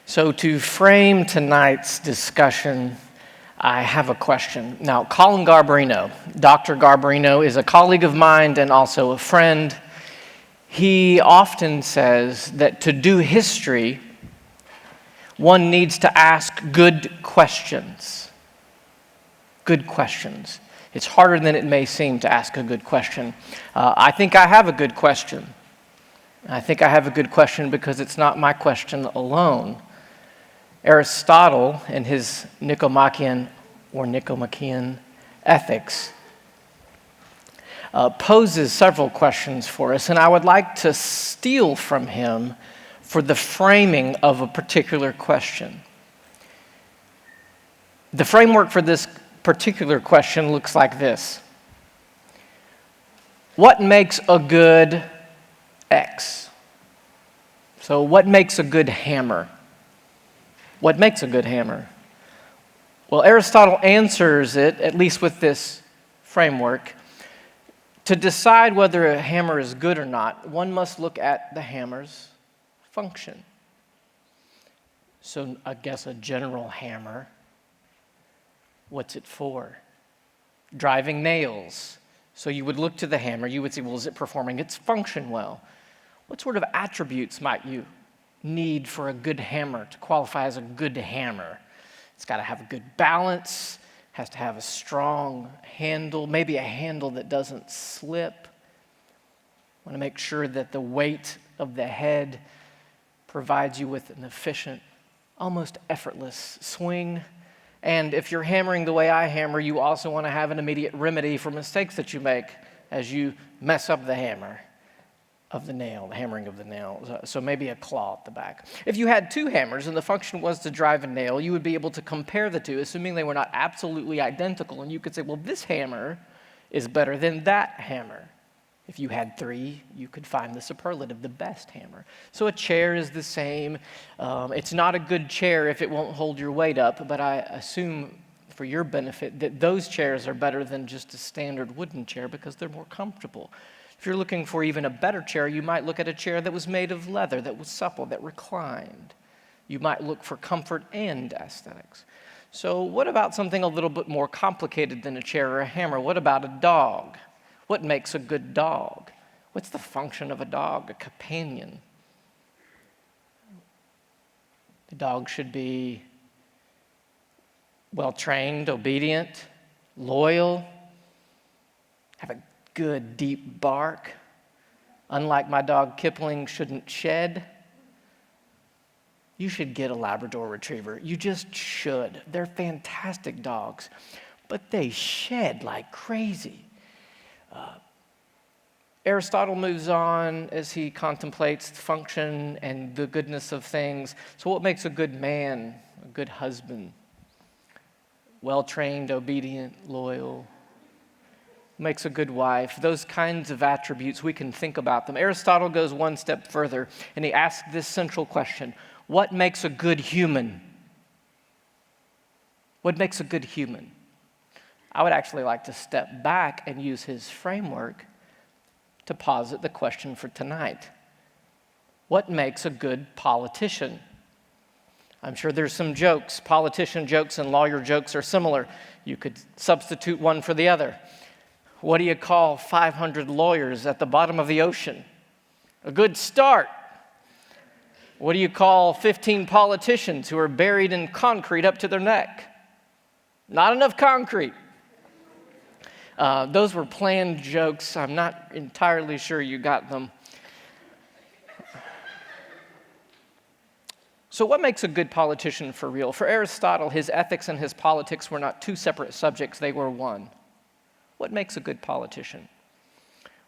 So to frame tonight's discussion, I have a question. Now, Colin Garbarino, Dr. Garbarino is a colleague of mine and also a friend. He often says that to do history, one needs to ask good questions. Good questions. It's harder than it may seem to ask a good question. I think I have a good question. I think I have a good question because it's not my question alone. Aristotle, in his Nicomachean Ethics, poses several questions for us, and I would like to steal from him for the framing of a particular question. The framework for this particular question looks like this. What makes a good X? So what makes a good hammer? What makes a good hammer? Well, Aristotle answers it, at least with this framework. To decide whether a hammer is good or not, one must look at the hammer's function. So I guess a general hammer, what's it for? Driving nails. So you would look to the hammer, you would say, well, is it performing its function well? What sort of attributes might you need for a good hammer to qualify as a good hammer? It's got to have a good balance, has to have a strong handle, maybe a handle that doesn't slip. Want to make sure that the weight of the head provides you with an efficient, almost effortless swing. And if you're hammering the way I hammer, you also want to have an immediate remedy for mistakes that you make as you mess up the hammer of the nail, the hammering of the nail. So maybe a claw at the back. If you had two hammers and the function was to drive a nail, you would be able to compare the two, assuming they were not absolutely identical. And you could say, well, this hammer is better than that hammer. If you had three, you could find the superlative, the best hammer. So a chair is the same. It's not a good chair if it won't hold your weight up, but I assume for your benefit that those chairs are better than just a standard wooden chair because they're more comfortable. If you're looking for even a better chair, you might look at a chair that was made of leather, that was supple, that reclined. You might look for comfort and aesthetics. So what about something a little bit more complicated than a chair or a hammer? What about a dog? What makes a good dog? What's the function of a dog, a companion? The dog should be well-trained, obedient, loyal, have a good deep bark. Unlike my dog Kipling, shouldn't shed. You should get a Labrador Retriever. You just should. They're fantastic dogs, but they shed like crazy. Aristotle moves on as he contemplates the function and the goodness of things. So what makes a good man, a good husband? Well-trained, obedient, loyal. Makes a good wife. Those kinds of attributes, we can think about them. Aristotle goes one step further, and he asks this central question. What makes a good human? What makes a good human? I would actually like to step back and use his framework to posit the question for tonight. What makes a good politician? I'm sure there's some jokes. Politician jokes and lawyer jokes are similar. You could substitute one for the other. What do you call 500 lawyers at the bottom of the ocean? A good start. What do you call 15 politicians who are buried in concrete up to their neck? Not enough concrete. Those were planned jokes. I'm not entirely sure you got them. So what makes a good politician for real? For Aristotle, his ethics and his politics were not two separate subjects, they were one. What makes a good politician?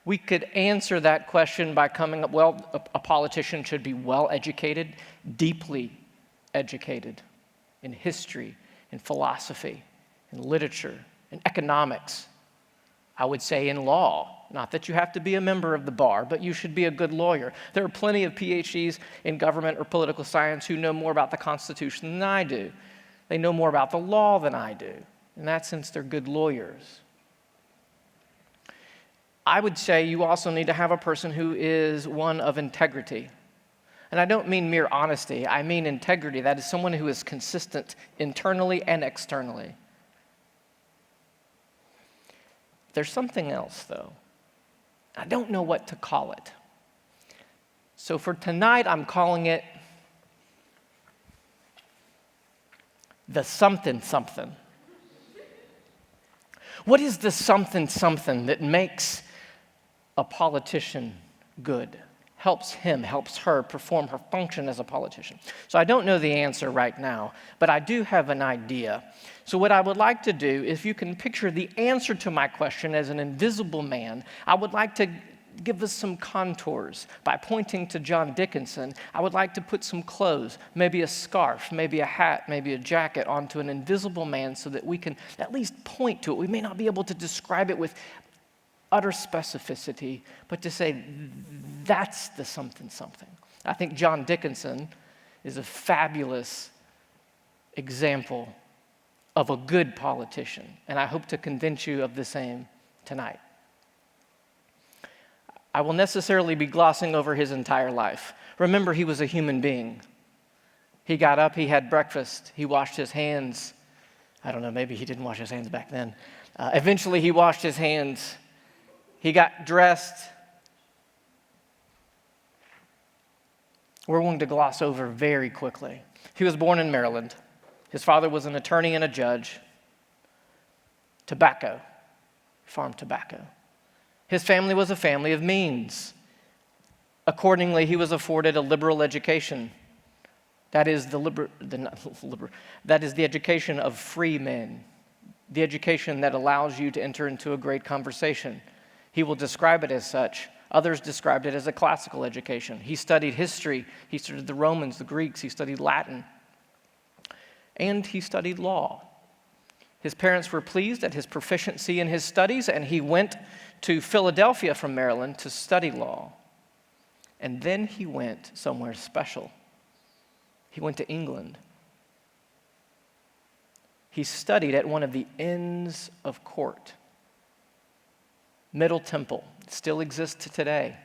We could answer that question by coming up, well, a politician should be well-educated, deeply educated in history, in philosophy, in literature, in economics. I would say in law. Not that you have to be a member of the bar, but you should be a good lawyer. There are plenty of PhDs in government or political science who know more about the Constitution than I do. They know more about the law than I do. In that sense, they're good lawyers. I would say you also need to have a person who is one of integrity, And I don't mean mere honesty, I mean integrity. That is someone who is consistent internally and externally. There's something else, though. I don't know what to call it. So for tonight, I'm calling it the something something. What is the something something that makes a politician good? Helps him, helps her perform her function as a politician. So I don't know the answer right now, but I do have an idea. So what I would like to do, if you can picture the answer to my question as an invisible man, I would like to give us some contours. By pointing to John Dickinson, I would like to put some clothes, maybe a scarf, maybe a hat, maybe a jacket onto an invisible man so that we can at least point to it. We may not be able to describe it with utter specificity, but to say, that's the something something. I think John Dickinson is a fabulous example of a good politician, and I hope to convince you of the same tonight. I will necessarily be glossing over his entire life. Remember, he was a human being. He got up, he had breakfast, he washed his hands. I don't know, maybe he didn't wash his hands back then. Eventually, he washed his hands. He got dressed. We're going to gloss over very quickly. He was born in Maryland. His father was an attorney and a judge. Tobacco, farm tobacco. His family was a family of means. Accordingly, he was afforded a liberal education. That is the education of free men, the education that allows you to enter into a great conversation. He will describe it as such. Others described it as a classical education. He studied history. He studied the Romans, the Greeks. He studied Latin. And he studied law. His parents were pleased at his proficiency in his studies, and he went to Philadelphia from Maryland to study law. And then he went somewhere special. He went to England. He studied at one of the Inns of Court. Middle Temple still exists today.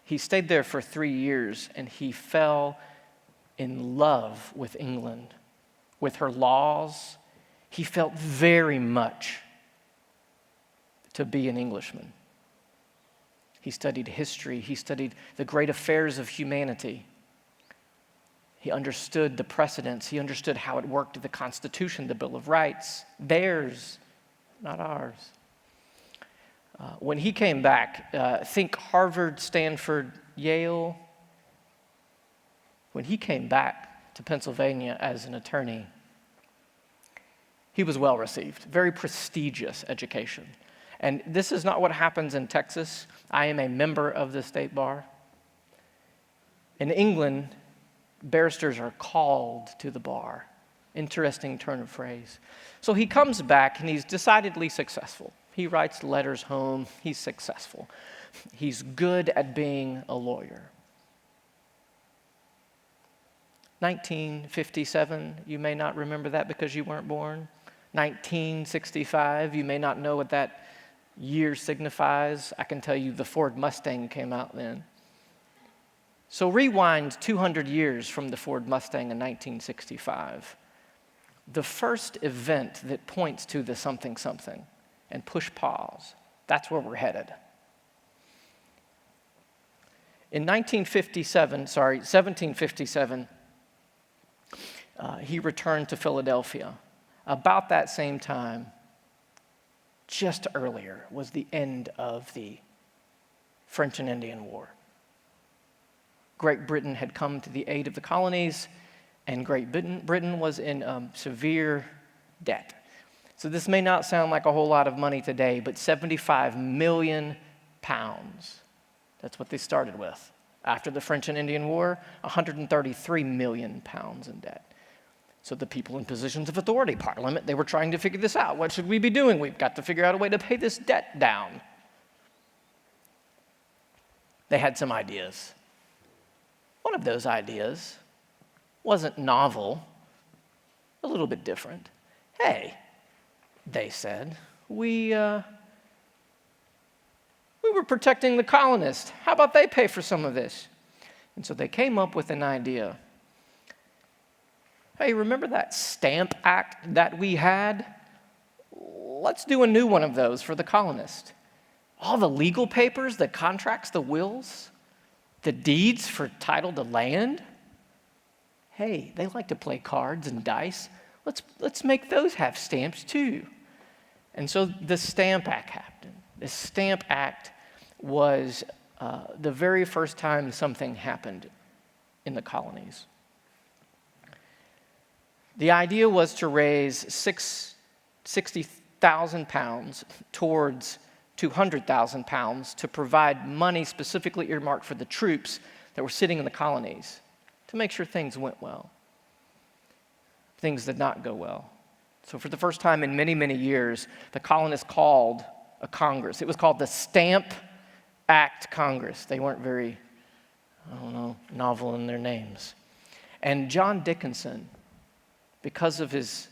He stayed there for 3 years, and he fell in love with England, with her laws. He felt very much to be an Englishman. He studied history. He studied the great affairs of humanity. He understood the precedents. He understood how it worked, the Constitution, the Bill of Rights, theirs, not ours. When he came back, think Harvard, Stanford, Yale. When he came back to Pennsylvania as an attorney, he was well received, very prestigious education. And this is not what happens in Texas. I am a member of the state bar. In England, barristers are called to the bar. Interesting turn of phrase. So he comes back and he's decidedly successful. He writes letters home. He's successful. He's good at being a lawyer. 1957, you may not remember that because you weren't born. 1965, you may not know what that year signifies. I can tell you the Ford Mustang came out then. So rewind 200 years from the Ford Mustang in 1965. The first event that points to the something something, and push pause. That's where we're headed. In 1757, he returned to Philadelphia. About that same time, just earlier, was the end of the French and Indian War. Great Britain had come to the aid of the colonies, and Great Britain was in severe debt. So this may not sound like a whole lot of money today, but 75 million pounds. That's what they started with. After the French and Indian War, 133 million pounds in debt. So the people in positions of authority, Parliament, they were trying to figure this out. What should we be doing? We've got to figure out a way to pay this debt down. They had some ideas. One of those ideas wasn't novel, a little bit different. Hey, they said, we were protecting the colonists. How about they pay for some of this? And so they came up with an idea. Hey, remember that Stamp Act that we had? Let's do a new one of those for the colonists. All the legal papers, the contracts, the wills, the deeds for title to land. Hey, they like to play cards and dice. Let's make those have stamps too. And so the Stamp Act happened. The Stamp Act was the very first time something happened in the colonies. The idea was to raise £60,000 towards £200,000 to provide money specifically earmarked for the troops that were sitting in the colonies to make sure things went well. Things did not go well. So for the first time in many, many years, the colonists called a Congress. It was called the Stamp Act Congress. They weren't very, novel in their names. And John Dickinson, because of his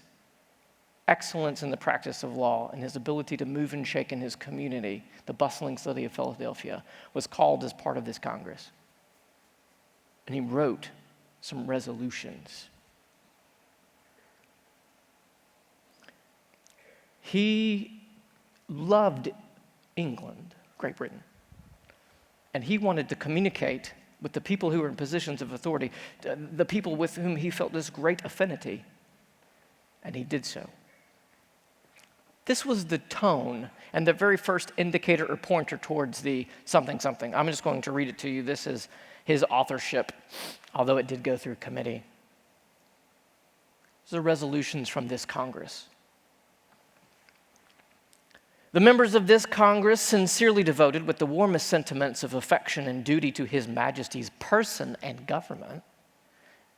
excellence in the practice of law and his ability to move and shake in his community, the bustling city of Philadelphia, was called as part of this Congress. And he wrote some resolutions. He loved England, Great Britain, and he wanted to communicate with the people who were in positions of authority, the people with whom he felt this great affinity, and he did so. This was the tone and the very first indicator or pointer towards the something. I'm just going to read it to you. This is his authorship, although it did go through committee. These are resolutions from this Congress. The members of this Congress, sincerely devoted with the warmest sentiments of affection and duty to His Majesty's person and government,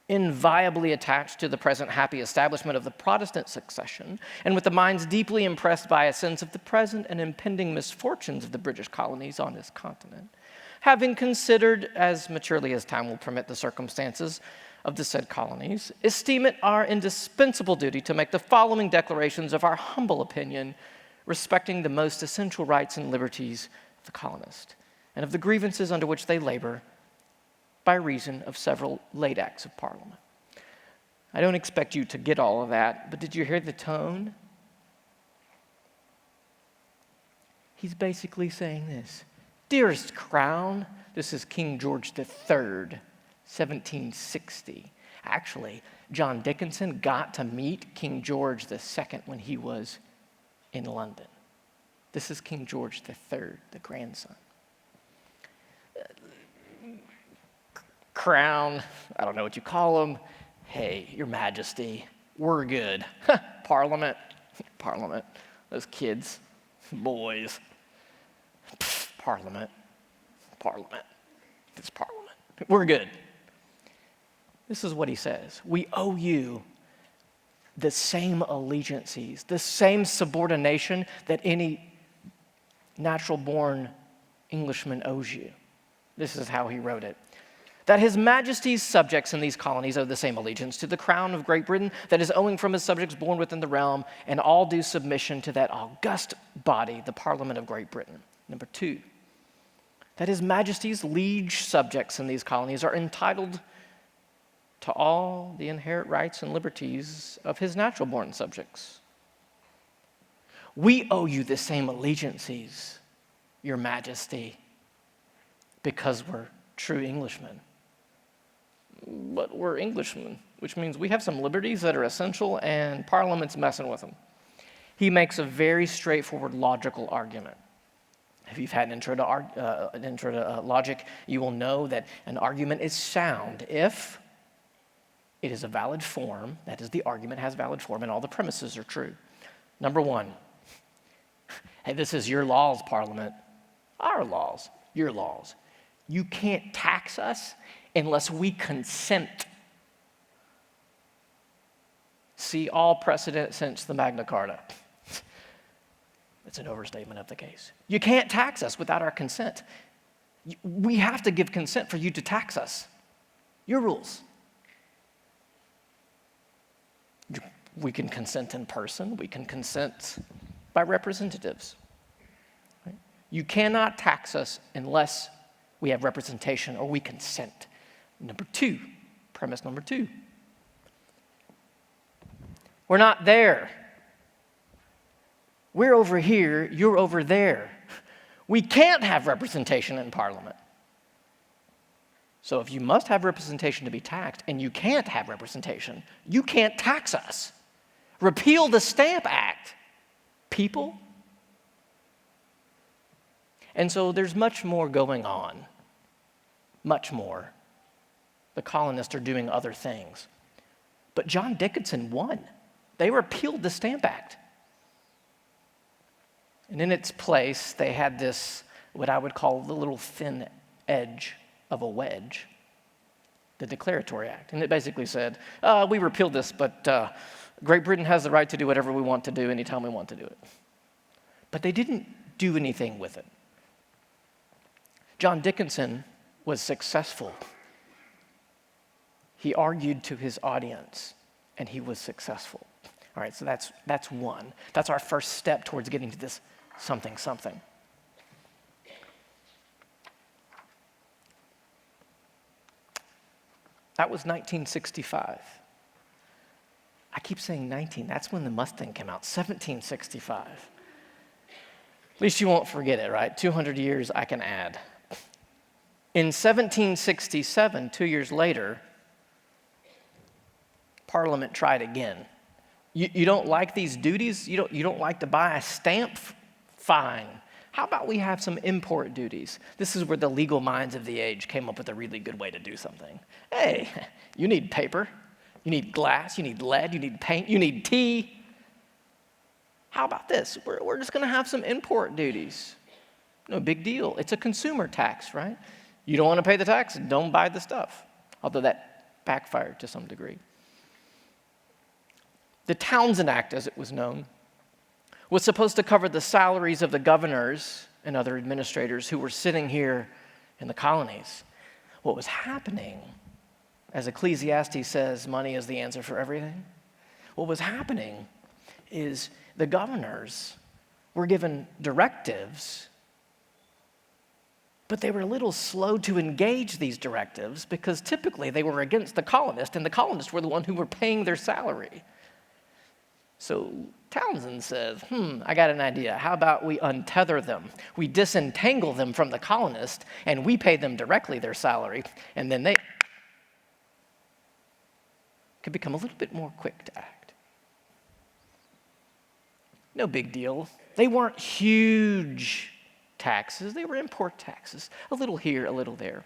inviolably attached to the present happy establishment of the Protestant succession, and with the minds deeply impressed by a sense of the present and impending misfortunes of the British colonies on this continent, having considered, as maturely as time will permit, the circumstances of the said colonies, esteem it our indispensable duty to make the following declarations of our humble opinion respecting the most essential rights and liberties of the colonists, and of the grievances under which they labor by reason of several late acts of Parliament. I don't expect you to get all of that, but did you hear the tone? He's basically saying this: dearest Crown, this is King George III, 1760. Actually, John Dickinson got to meet King George II when he was in London. This is King George III, the grandson. Crown, I don't know what you call him. Hey, Your Majesty, we're good. Parliament, those kids, boys. Parliament, it's Parliament. We're good. This is what he says: we owe you the same allegiances, the same subordination that any natural-born Englishman owes you. This is how he wrote it: that His Majesty's subjects in these colonies owe the same allegiance to the Crown of Great Britain that is owing from his subjects born within the realm, and all due submission to that august body, the Parliament of Great Britain. Number 2, that His Majesty's liege subjects in these colonies are entitled to all the inherent rights and liberties of his natural-born subjects. We owe you the same allegiances, Your Majesty, because we're true Englishmen. But we're Englishmen, which means we have some liberties that are essential, and Parliament's messing with them. He makes a very straightforward logical argument. If you've had an intro to logic, you will know that an argument is sound if it is a valid form, that is, the argument has valid form, and all the premises are true. Number 1, hey, this is your laws, Parliament. Our laws, your laws. You can't tax us unless we consent. See all precedent since the Magna Carta. It's an overstatement of the case. You can't tax us without our consent. We have to give consent for you to tax us. Your rules. We can consent in person. We can consent by representatives. Right? You cannot tax us unless we have representation or we consent. Number two, premise number two. We're not there. We're over here, you're over there. We can't have representation in Parliament. So if you must have representation to be taxed and you can't have representation, you can't tax us. Repeal the Stamp Act, people. And so there's much more going on. Much more. The colonists are doing other things. But John Dickinson won. They repealed the Stamp Act. And in its place, they had this, what I would call the little thin edge of a wedge, the Declaratory Act. And it basically said, we repealed this, but Great Britain has the right to do whatever we want to do anytime we want to do it. But they didn't do anything with it. John Dickinson was successful. He argued to his audience, and he was successful. All right, so that's one. That's our first step towards getting to this something. That was 1965. I keep saying 19. That's when the Mustang came out, 1765. At least you won't forget it, right? 200 years I can add. In 1767, 2 years later, Parliament tried again. You don't like these duties? You don't like to buy a stamp? Fine. How about we have some import duties? This is where the legal minds of the age came up with a really good way to do something. Hey, you need paper, you need glass, you need lead, you need paint, you need tea. How about this? We're just going to have some import duties. No big deal. It's a consumer tax, right? You don't want to pay the tax, don't buy the stuff. Although that backfired to some degree. The Townsend Act, as it was known, was supposed to cover the salaries of the governors and other administrators who were sitting here in the colonies. What was happening, as Ecclesiastes says, money is the answer for everything. What was happening is the governors were given directives, but they were a little slow to engage these directives because typically they were against the colonists, and the colonists were the one who were paying their salary. So Townsend says, I got an idea. How about we untether them? We disentangle them from the colonists, and we pay them directly their salary, and then they could become a little bit more quick to act. No big deal. They weren't huge taxes. They were import taxes. A little here, a little there.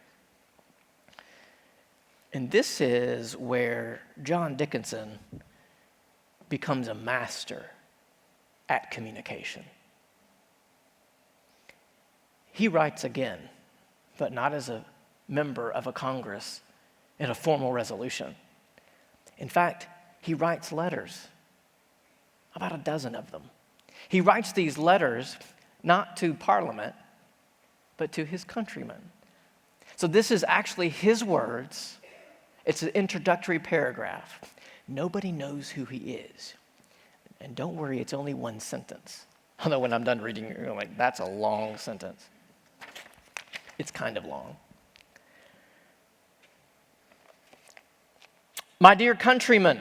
And this is where John Dickinson becomes a master at communication. He writes again, but not as a member of a Congress in a formal resolution. In fact, he writes letters, about a dozen of them. He writes these letters not to Parliament, but to his countrymen. So this is actually his words. It's an introductory paragraph. Nobody knows who he is. And don't worry, it's only one sentence. Although when I'm done reading, you're like, that's a long sentence. It's kind of long. My dear countrymen,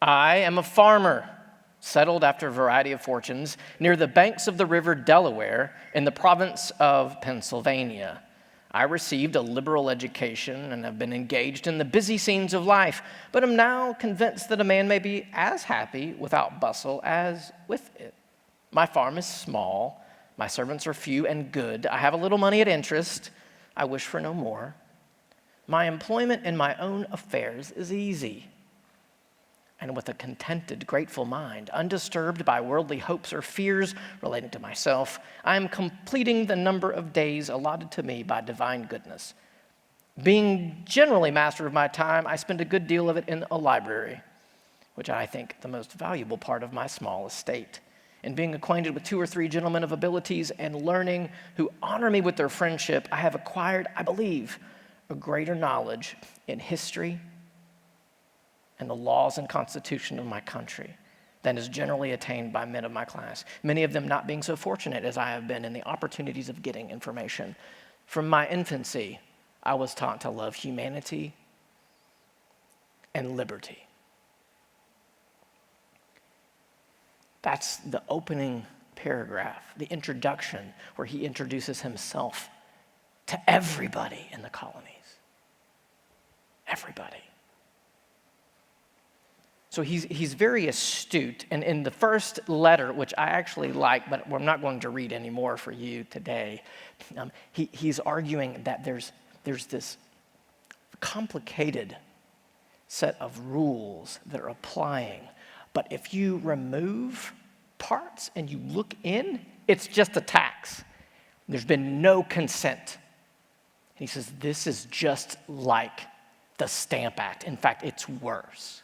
I am a farmer, settled after a variety of fortunes, near the banks of the river Delaware in the province of Pennsylvania. I received a liberal education and have been engaged in the busy scenes of life, but am now convinced that a man may be as happy without bustle as with it. My farm is small, my servants are few and good, I have a little money at interest, I wish for no more. My employment in my own affairs is easy, and with a contented, grateful mind, undisturbed by worldly hopes or fears relating to myself, I am completing the number of days allotted to me by divine goodness. Being generally master of my time, I spend a good deal of it in a library, which I think the most valuable part of my small estate. In being acquainted with 2 or 3 gentlemen of abilities and learning who honor me with their friendship, I have acquired, I believe, a greater knowledge in history and the laws and constitution of my country than is generally attained by men of my class, many of them not being so fortunate as I have been in the opportunities of getting information. From my infancy, I was taught to love humanity and liberty. That's the opening paragraph, the introduction, where he introduces himself to everybody in the colonies. Everybody. So he's very astute. And in the first letter, which I actually like, but I'm not going to read anymore for you today, he's arguing that there's this complicated set of rules that are applying. But if you remove parts and you look in, it's just a tax. There's been no consent. And he says, this is just like the Stamp Act. In fact, it's worse.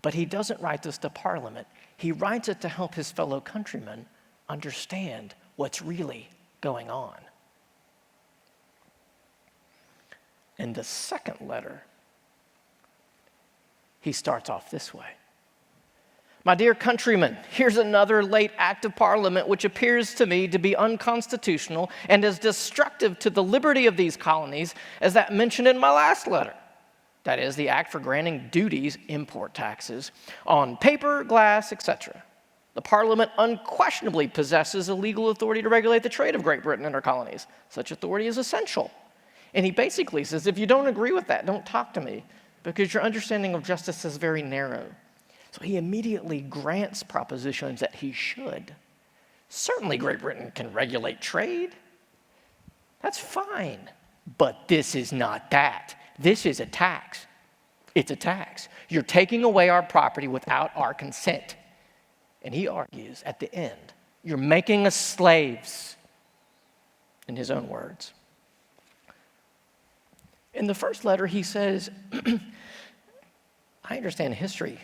But he doesn't write this to Parliament. He writes it to help his fellow countrymen understand what's really going on. In the second letter, he starts off this way. My dear countrymen, here's another late act of Parliament which appears to me to be unconstitutional and as destructive to the liberty of these colonies as that mentioned in my last letter. That is, the act for granting duties, import taxes, on paper, glass, etc. The Parliament unquestionably possesses a legal authority to regulate the trade of Great Britain and her colonies. Such authority is essential. And he basically says, if you don't agree with that, don't talk to me, because your understanding of justice is very narrow. So he immediately grants propositions that he should. Certainly Great Britain can regulate trade. That's fine. But this is not that. This is a tax. It's a tax. You're taking away our property without our consent. And he argues at the end, you're making us slaves, in his own words. In the first letter, he says, I understand history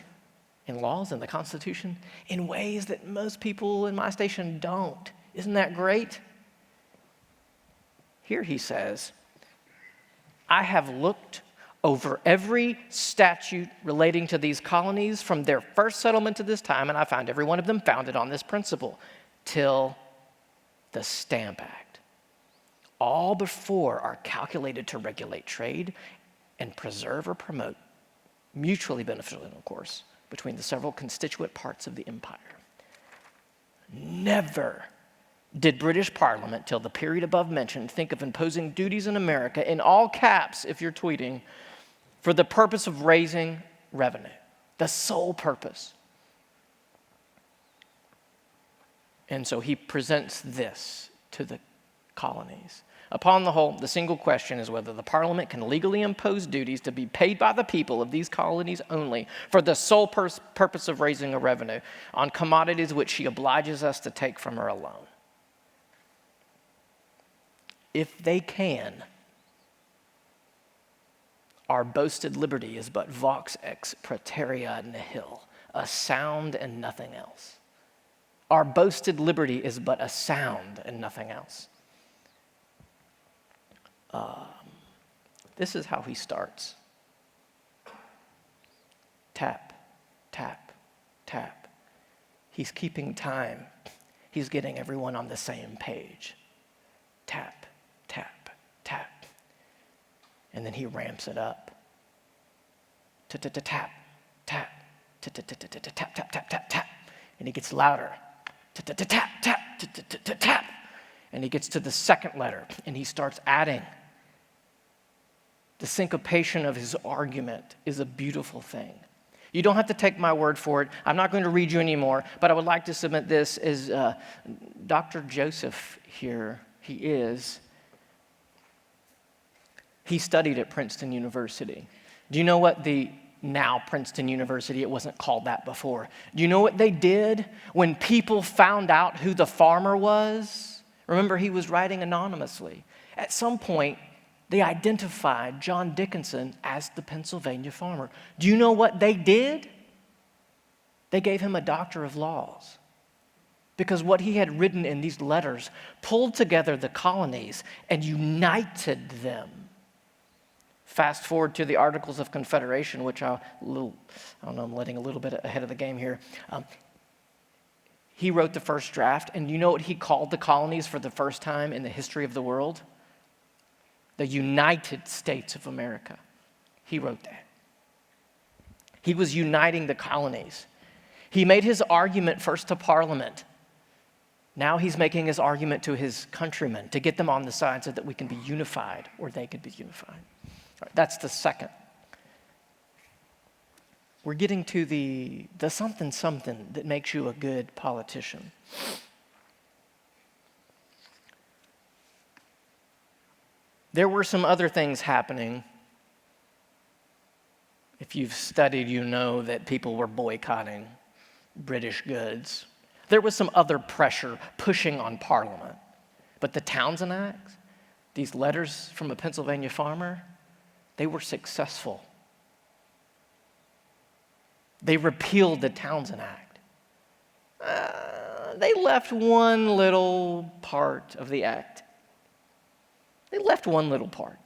and laws and the Constitution in ways that most people in my station don't. Isn't that great? Here he says, I have looked over every statute relating to these colonies from their first settlement to this time, and I found every one of them founded on this principle, till the Stamp Act. All before are calculated to regulate trade and preserve or promote, mutually beneficial, of course, between the several constituent parts of the empire. Never did British Parliament, till the period above mentioned, think of imposing duties in America, in all caps if you're tweeting, for the purpose of raising revenue. The sole purpose. And so he presents this to the colonies. Upon the whole, the single question is whether the Parliament can legally impose duties to be paid by the people of these colonies only for the sole purpose of raising a revenue on commodities which she obliges us to take from her alone. If they can, our boasted liberty is but vox ex praeterea nihil, a sound and nothing else. Our boasted liberty is but a sound and nothing else. This is how he starts. Tap, tap, tap. He's keeping time. He's getting everyone on the same page. Tap, tap, tap. And then he ramps it up. Tap, tap, tap, tap, tap, tap, tap, tap. And he gets louder. Tap, tap, tap, tap, tap. And he gets to the second letter, and he starts adding. The syncopation of his argument is a beautiful thing. You don't have to take my word for it. I'm not going to read you anymore, but I would like to submit this as Dr. Joseph here, he studied at Princeton University. Do you know what the now Princeton University, it wasn't called that before. Do you know what they did when people found out who the farmer was? Remember, he was writing anonymously. At some point, they identified John Dickinson as the Pennsylvania farmer. Do you know what they did? They gave him a Doctor of Laws. Because what he had written in these letters pulled together the colonies and united them. Fast forward to the Articles of Confederation, which I'm letting a little bit ahead of the game here. He wrote the first draft, and you know what he called the colonies for the first time in the history of the world? The United States of America. He wrote that. He was uniting the colonies. He made his argument first to Parliament. Now he's making his argument to his countrymen to get them on the side so that we can be unified, or they could be unified. All right, that's the second. We're getting to the something that makes you a good politician. There were some other things happening. If you've studied, you know that people were boycotting British goods. There was some other pressure pushing on Parliament. But the Townsend Act, these letters from a Pennsylvania farmer, they were successful. They repealed the Townsend Act. They left one little part of the act. They left one little part.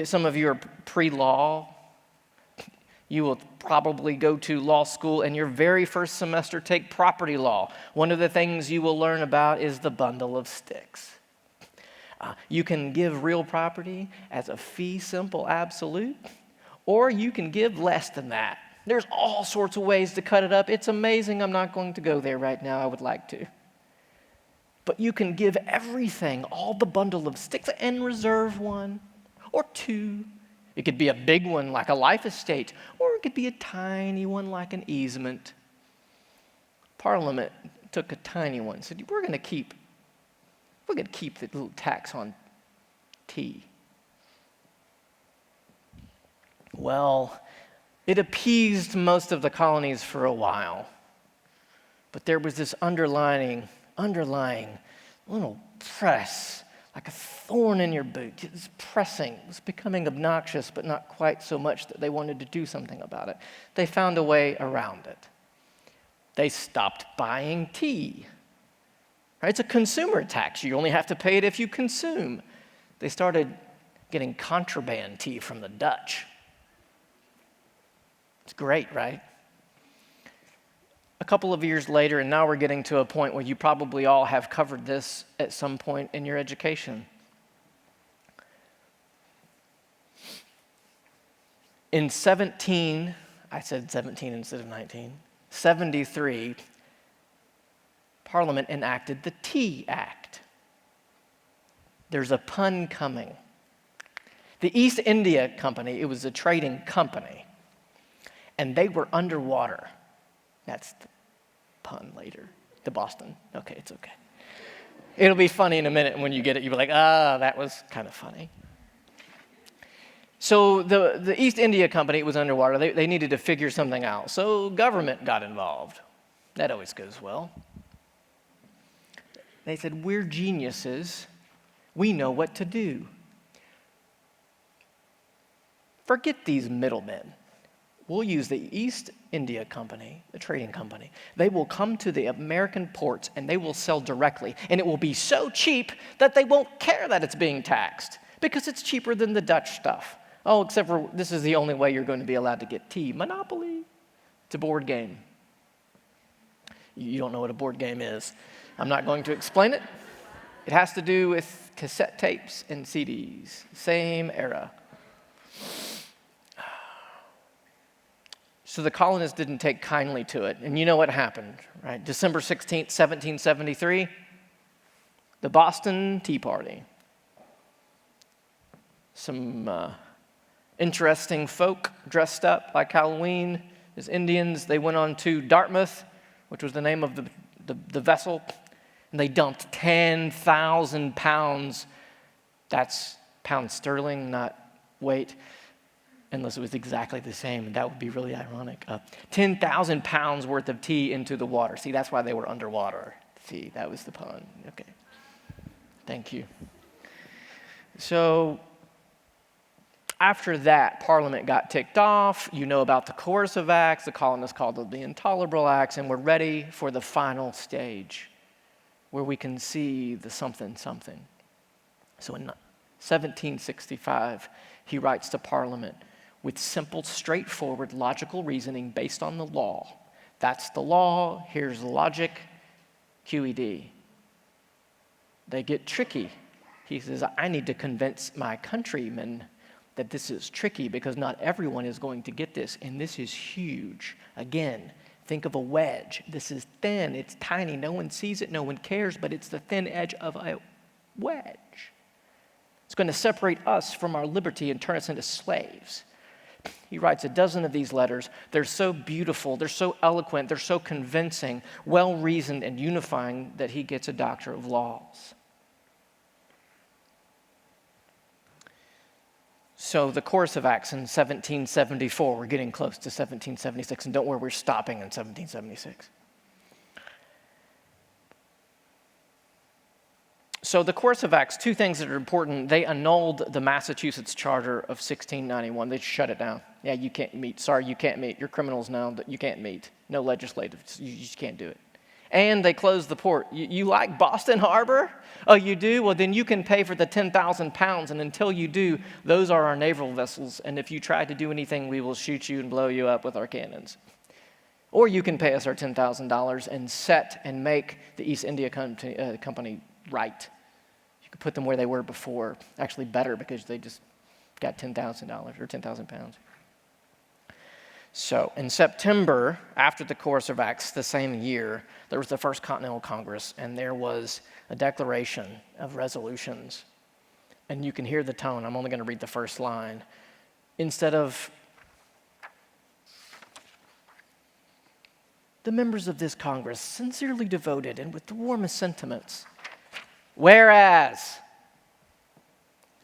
Some of you are pre-law. You will probably go to law school and your very first semester take property law. One of the things you will learn about is the bundle of sticks. You can give real property as a fee simple absolute, or you can give less than that. There's all sorts of ways to cut it up. It's amazing. I'm not going to go there right now. I would like to. But you can give everything, all the bundle of sticks, and reserve one or two. It could be a big one like a life estate, or it could be a tiny one like an easement. Parliament took a tiny one and said, we're going to keep the little tax on tea. Well, it appeased most of the colonies for a while, but there was this underlying little press, like a thorn in your boot. It was pressing. It was becoming obnoxious, but not quite so much that they wanted to do something about it. They found a way around it. They stopped buying tea. Right? It's a consumer tax. You only have to pay it if you consume. They started getting contraband tea from the Dutch. It's great, right? A couple of years later, and now we're getting to a point where you probably all have covered this at some point in your education. In I said 17 instead of 1973, Parliament enacted the Tea Act. There's a pun coming. The East India Company, it was a trading company, and they were underwater. That's the pun later. The Boston. Okay, it's okay. It'll be funny in a minute when you get it. You'll be like, that was kind of funny. So the East India Company was underwater. They needed to figure something out. So government got involved. That always goes well. They said, we're geniuses. We know what to do. Forget these middlemen. We'll use the East India Company, the trading company. They will come to the American ports and they will sell directly. And it will be so cheap that they won't care that it's being taxed because it's cheaper than the Dutch stuff. Oh, except for this is the only way you're going to be allowed to get tea. Monopoly. It's a board game. You don't know what a board game is. I'm not going to explain it. It has to do with cassette tapes and CDs. Same era. So the colonists didn't take kindly to it. And you know what happened, right? December 16th, 1773, the Boston Tea Party. Some interesting folk dressed up like Halloween as Indians. They went on to Dartmouth, which was the name of the vessel, and they dumped 10,000 pounds. That's pounds sterling, not weight. Unless it was exactly the same, and that would be really ironic. 10,000 pounds worth of tea into the water. See, that's why they were underwater. See, that was the pun. Okay. Thank you. So after that, Parliament got ticked off. You know about the coercive acts. The colonists called them the intolerable acts, and we're ready for the final stage where we can see the something. So in 1765, he writes to Parliament, with simple, straightforward, logical reasoning based on the law. That's the law, here's the logic, QED. They get tricky. He says, I need to convince my countrymen that this is tricky because not everyone is going to get this, and this is huge. Again, think of a wedge. This is thin, it's tiny, no one sees it, no one cares, but it's the thin edge of a wedge. It's going to separate us from our liberty and turn us into slaves. He writes a dozen of these letters. They're so beautiful, they're so eloquent, they're so convincing, well-reasoned, and unifying that he gets a Doctor of Laws. So the course of acts in 1774, we're getting close to 1776, and don't worry, we're stopping in 1776. So the course of acts, two things that are important. They annulled the Massachusetts Charter of 1691. They shut it down. Yeah, you can't meet. Sorry, you can't meet. You're criminals now. That you can't meet. No legislative. You just can't do it. And they closed the port. You like Boston Harbor? Oh, you do? Well, then you can pay for the 10,000 pounds. And until you do, those are our naval vessels. And if you try to do anything, we will shoot you and blow you up with our cannons. Or you can pay us our $10,000 and set and make the East India Company right. You could put them where they were before. Actually better because they just got $10,000 or 10,000 pounds. So in September, after the course of acts the same year, there was the First Continental Congress, and there was a declaration of resolutions. And you can hear the tone. I'm only going to read the first line. Instead of, the members of this Congress, sincerely devoted and with the warmest sentiments, whereas.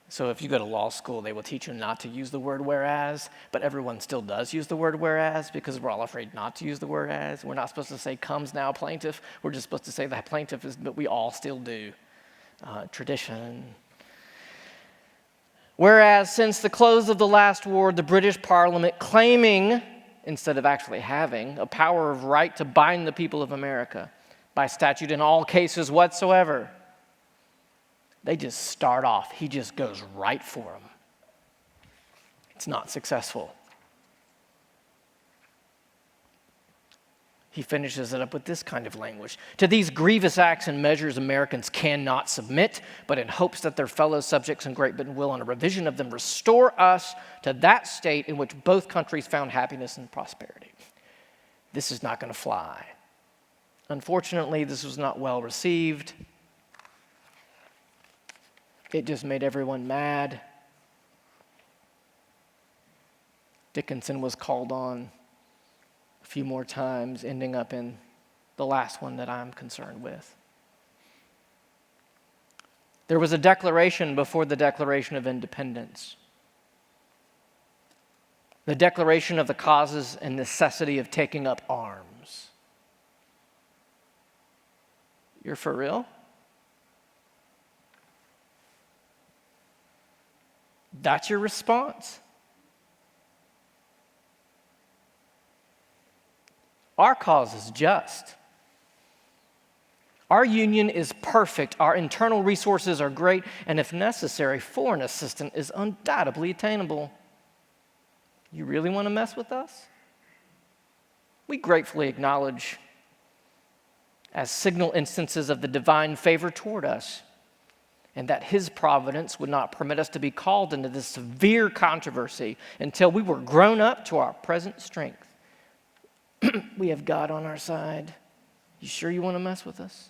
So if you go to law school, they will teach you not to use the word whereas, but everyone still does use the word whereas because we're all afraid not to use the word as. We're not supposed to say comes now plaintiff. We're just supposed to say that plaintiff is, but we all still do. Tradition. Whereas since the close of the last war, the British Parliament claiming, instead of actually having, a power of right to bind the people of America by statute in all cases whatsoever. They just start off. He just goes right for them. It's not successful. He finishes it up with this kind of language. To these grievous acts and measures Americans cannot submit, but in hopes that their fellow subjects in Great Britain will, on a revision of them, restore us to that state in which both countries found happiness and prosperity. This is not going to fly. Unfortunately, this was not well received. It just made everyone mad. Dickinson was called on a few more times, ending up in the last one that I'm concerned with. There was a declaration before the Declaration of Independence. The declaration of the causes and necessity of taking up arms. You're for real? That's your response? Our cause is just. Our union is perfect. Our internal resources are great. And if necessary, foreign assistance is undoubtedly attainable. You really want to mess with us? We gratefully acknowledge as signal instances of the divine favor toward us, and that his providence would not permit us to be called into this severe controversy until we were grown up to our present strength. We have God on our side. You sure you want to mess with us?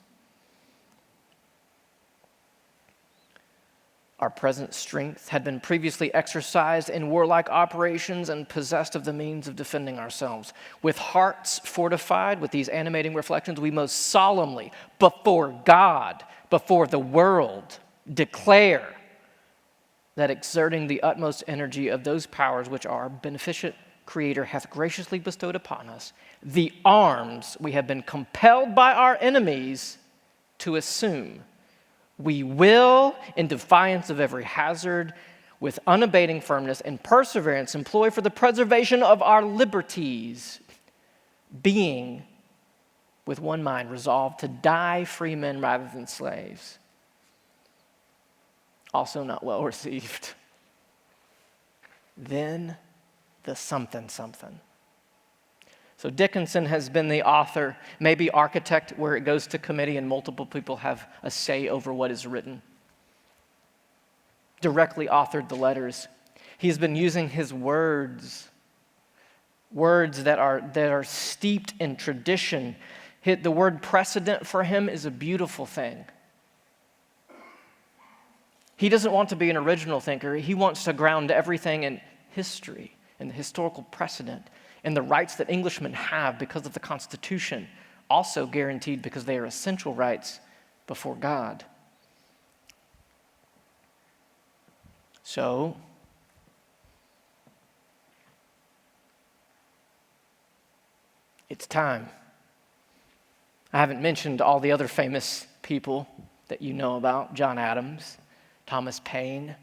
Our present strength had been previously exercised in warlike operations and possessed of the means of defending ourselves. With hearts fortified with these animating reflections, we most solemnly, before God, before the world, declare that exerting the utmost energy of those powers which our beneficent Creator hath graciously bestowed upon us, the arms we have been compelled by our enemies to assume, we will, in defiance of every hazard, with unabating firmness and perseverance, employ for the preservation of our liberties, being with one mind resolved to die free men rather than slaves. Also not well received. Then the something. So Dickinson has been the author, maybe architect, where it goes to committee and multiple people have a say over what is written. Directly authored the letters. He's been using his words that are steeped in tradition. The word precedent for him is a beautiful thing. He doesn't want to be an original thinker. He wants to ground everything in history and the historical precedent and the rights that Englishmen have because of the Constitution, also guaranteed because they are essential rights before God. So, it's time. I haven't mentioned all the other famous people that you know about: John Adams, Thomas Paine,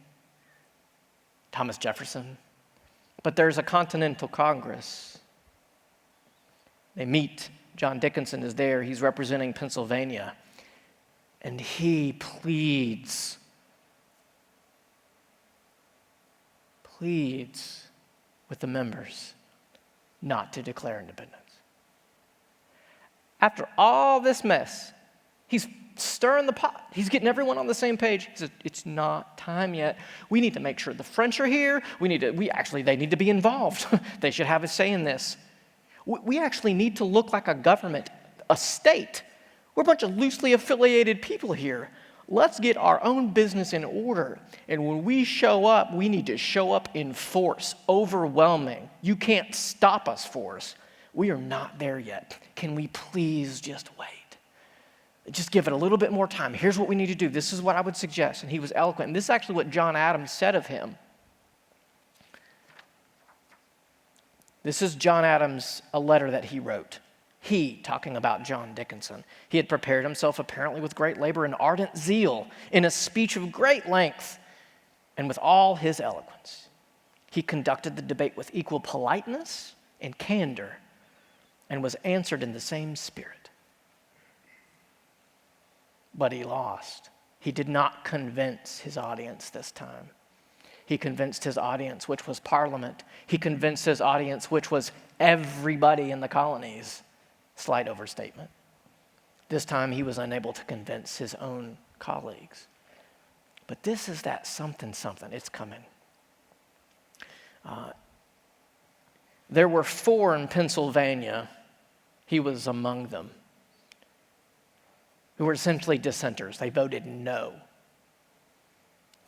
Thomas Jefferson. But there's a Continental Congress. They meet. John Dickinson is there. He's representing Pennsylvania. And he pleads with the members not to declare independence. After all this mess, he's stirring the pot. He's getting everyone on the same page. He says, it's not time yet. We need to make sure the French are here. They need to be involved. They should have a say in this. We actually need to look like a government, a state. We're a bunch of loosely affiliated people here. Let's get our own business in order. And when we show up, we need to show up in force, overwhelming. You can't stop us, force. We are not there yet. Can we please just wait? Just give it a little bit more time. Here's what we need to do. This is what I would suggest. And he was eloquent. And this is actually what John Adams said of him. This is John Adams, a letter that he wrote. He, talking about John Dickinson, he had prepared himself apparently with great labor and ardent zeal in a speech of great length and with all his eloquence. He conducted the debate with equal politeness and candor and was answered in the same spirit. But he lost. He did not convince his audience this time. He convinced his audience, which was Parliament. He convinced his audience, which was everybody in the colonies. Slight overstatement. This time he was unable to convince his own colleagues. But this is that something. It's coming. There were 4 in Pennsylvania. He was among them, who were essentially dissenters. They voted no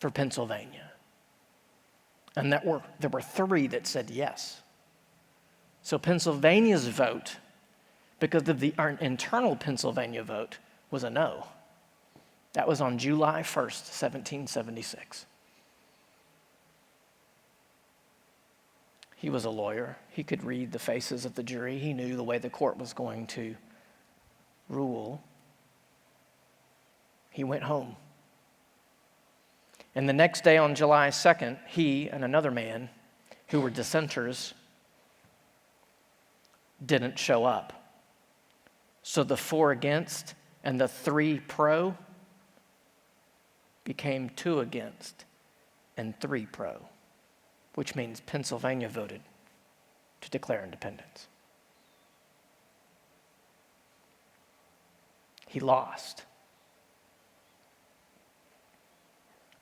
for Pennsylvania. And there were 3 that said yes. So Pennsylvania's vote, because of our internal Pennsylvania vote, was a no. That was on July 1st, 1776. He was a lawyer. He could read the faces of the jury. He knew the way the court was going to rule. He went home. And the next day on July 2nd, he and another man who were dissenters didn't show up. So the 4 against and the 3 pro became 2 against and 3 pro, which means Pennsylvania voted to declare independence. He lost.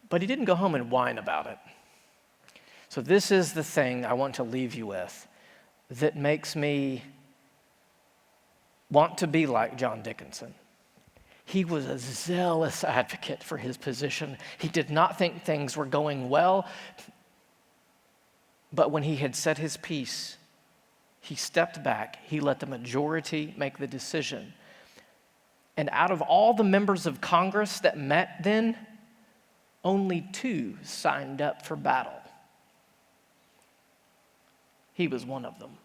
But he didn't go home and whine about it. So this is the thing I want to leave you with that makes me want to be like John Dickinson. He was a zealous advocate for his position. He did not think things were going well. But when he had said his piece, he stepped back. He let the majority make the decision. And out of all the members of Congress that met then, only 2 signed up for battle. He was one of them.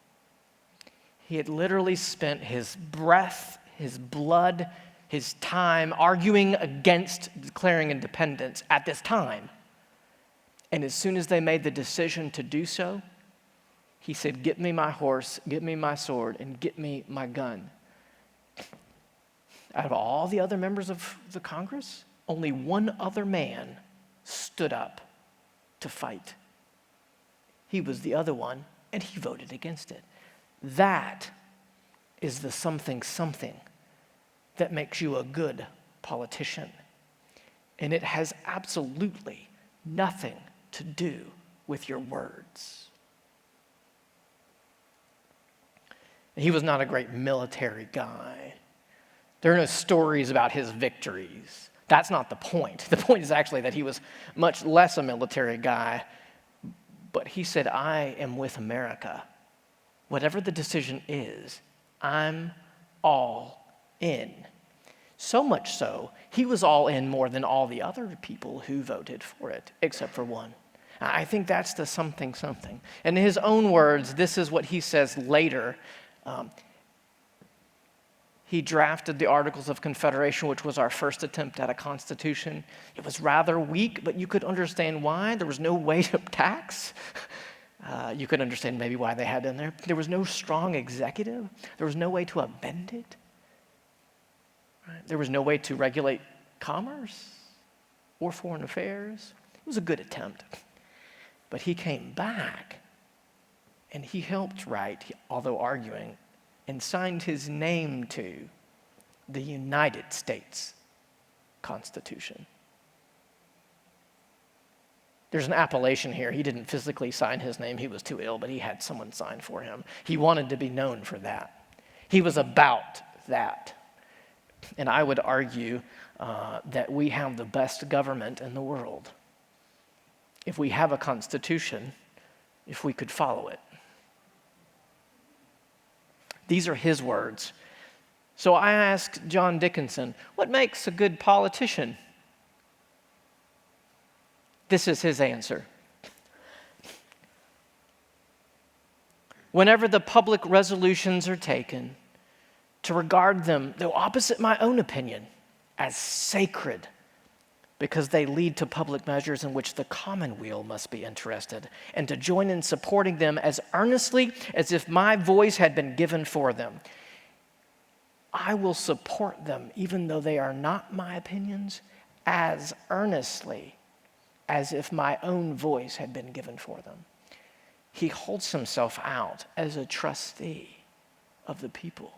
He had literally spent his breath, his blood, his time arguing against declaring independence at this time. And as soon as they made the decision to do so, he said, "Get me my horse, get me my sword, and get me my gun." Out of all the other members of the Congress, only one other man stood up to fight. He was the other one, and he voted against it. That is the something that makes you a good politician. And it has absolutely nothing to do with your words. He was not a great military guy. There are no stories about his victories. That's not the point. The point is actually that he was much less a military guy. But he said, I am with America. Whatever the decision is, I'm all in. So much so, he was all in more than all the other people who voted for it, except for one. I think that's the something. In his own words, this is what he says later. He drafted the Articles of Confederation, which was our first attempt at a constitution. It was rather weak, but you could understand why. There was no way to tax. You could understand maybe why they had it in there. There was no strong executive. There was no way to amend it. Right? There was no way to regulate commerce or foreign affairs. It was a good attempt. But he came back, and he helped write, although arguing, and signed his name to the United States Constitution. There's an appellation here. He didn't physically sign his name. He was too ill, but he had someone sign for him. He wanted to be known for that. He was about that. And I would argue that we have the best government in the world if we have a constitution, if we could follow it. These are his words. So I asked John Dickinson, what makes a good politician? This is his answer. Whenever the public resolutions are taken, to regard them, though opposite my own opinion, as sacred, because they lead to public measures in which the commonweal must be interested, and to join in supporting them as earnestly as if my voice had been given for them. I will support them, even though they are not my opinions, as earnestly as if my own voice had been given for them. He holds himself out as a trustee of the people.